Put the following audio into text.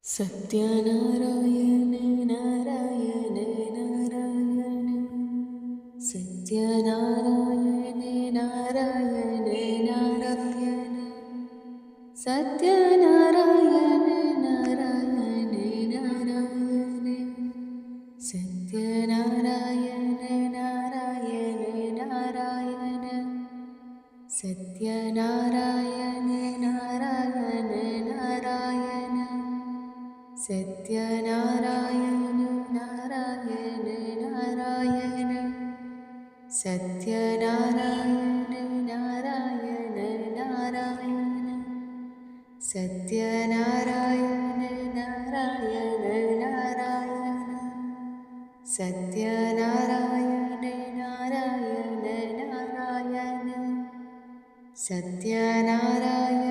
Satyanarayan Narayana Narayana Satyanarayan Narayana Narayana Satyanarayan Narayana Narayana Satyanarayan Narayana Narayana Satyanarayan Narayana Narayana Satyanarayan Narayana Narayana Satyanarayan Narayana Narayana Satyanarayan Narayana Narayana Satyanarayan Narayana Narayana Satyanarayan